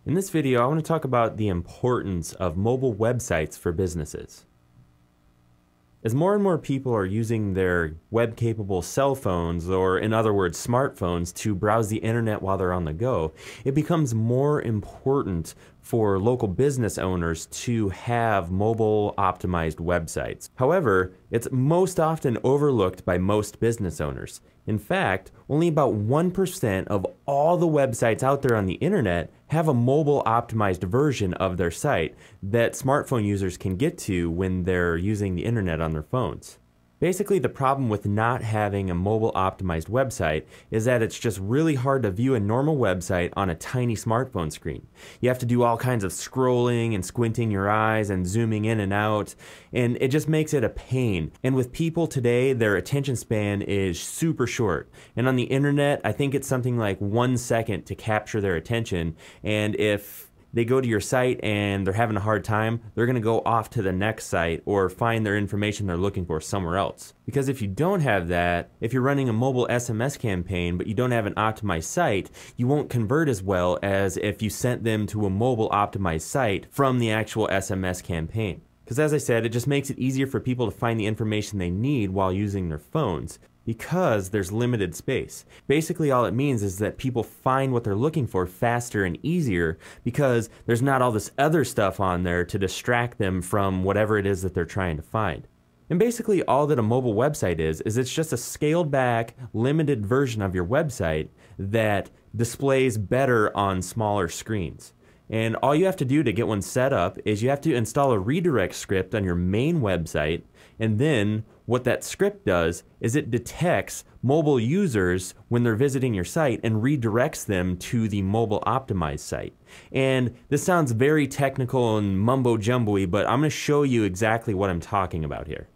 In this video, I want to talk about the importance of mobile websites for businesses. As more and more people are using their web-capable cell phones, or in other words, smartphones, to browse the internet while they're on the go, it becomes more important for local business owners to have mobile-optimized websites. However, it's most often overlooked by most business owners. In fact, only about 1% of all the websites out there on the internet have a mobile-optimized version of their site that smartphone users can get to when they're using the internet on their phones. Basically, the problem with not having a mobile-optimized website is that it's just really hard to view a normal website on a tiny smartphone screen. You have to do all kinds of scrolling and squinting your eyes and zooming in and out, and it just makes it a pain. And with people today, their attention span is super short. And on the internet, I think it's something like 1 second to capture their attention, and if they go to your site and they're having a hard time, they're going to go off to the next site or find their information they're looking for somewhere else. Because if you don't have that, if you're running a mobile SMS campaign but you don't have an optimized site, you won't convert as well as if you sent them to a mobile optimized site from the actual SMS campaign. Because as I said, it just makes it easier for people to find the information they need while using their phones, because there's limited space. Basically, all it means is that people find what they're looking for faster and easier because there's not all this other stuff on there to distract them from whatever it is that they're trying to find. And basically all that a mobile website is it's just a scaled back, limited version of your website that displays better on smaller screens. And all you have to do to get one set up is you have to install a redirect script on your main website, and then what that script does is it detects mobile users when they're visiting your site and redirects them to the mobile optimized site. And this sounds very technical and mumbo-jumbo-y, but I'm going to show you exactly what I'm talking about here.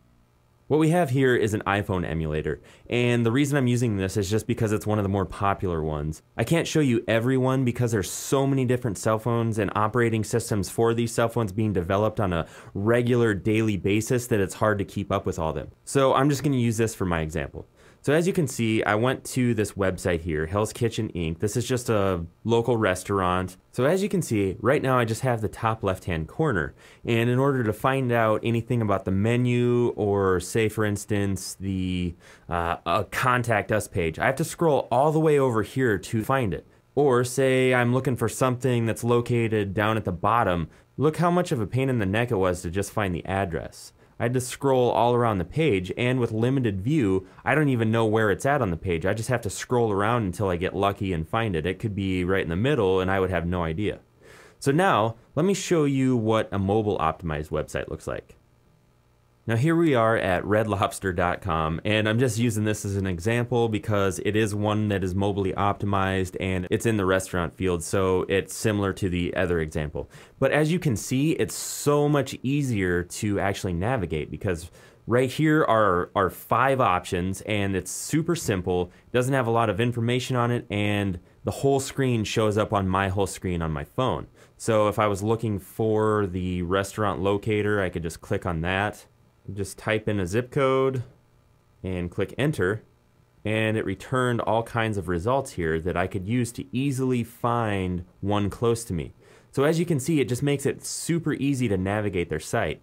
What we have here is an iPhone emulator, and the reason I'm using this is just because it's one of the more popular ones. I can't show you every one because there's so many different cell phones and operating systems for these cell phones being developed on a regular daily basis that it's hard to keep up with all of them. So I'm just going to use this for my example. So as you can see, I went to this website here, Hell's Kitchen Inc. This is just a local restaurant. So as you can see, right now I just have the top left-hand corner. And in order to find out anything about the menu or say for instance the contact us page, I have to scroll all the way over here to find it. Or say I'm looking for something that's located down at the bottom. Look how much of a pain in the neck it was to just find the address. I had to scroll all around the page, and with limited view, I don't even know where it's at on the page. I just have to scroll around until I get lucky and find it. It could be right in the middle, and I would have no idea. So now, let me show you what a mobile optimized website looks like. Now here we are at redlobster.com, and I'm just using this as an example because it is one that is mobily optimized and it's in the restaurant field, so it's similar to the other example. But as you can see, it's so much easier to actually navigate because right here are 5 options, and it's super simple, doesn't have a lot of information on it, and the whole screen shows up on my whole screen on my phone. So if I was looking for the restaurant locator, I could just click on that. Just type in a zip code and click enter, and it returned all kinds of results here that I could use to easily find one close to me. So as you can see, it just makes it super easy to navigate their site.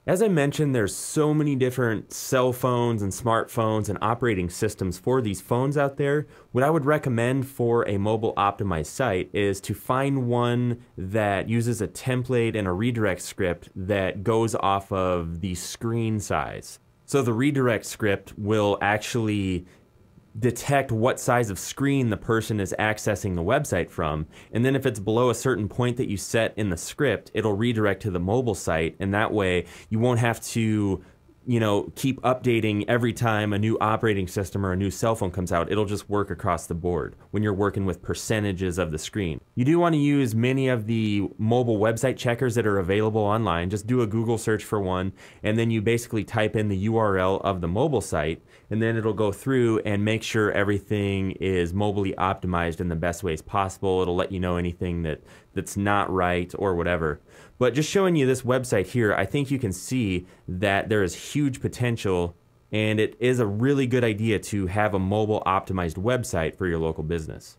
As I mentioned, there's so many different cell phones and smartphones and operating systems for these phones out there. What I would recommend for a mobile optimized site is to find one that uses a template and a redirect script that goes off of the screen size. So the redirect script will actually detect what size of screen the person is accessing the website from, and then if it's below a certain point that you set in the script, it'll redirect to the mobile site, and that way you won't have to keep updating every time a new operating system or a new cell phone comes out. It'll just work across the board when you're working with percentages of the screen. You do want to use many of the mobile website checkers that are available online. Just do a Google search for one, and then you basically type in the URL of the mobile site, and then it'll go through and make sure everything is mobily optimized in the best ways possible. It'll let you know anything that's not right or whatever. But just showing you this website here, I think you can see that there is huge potential, and it is a really good idea to have a mobile optimized website for your local business.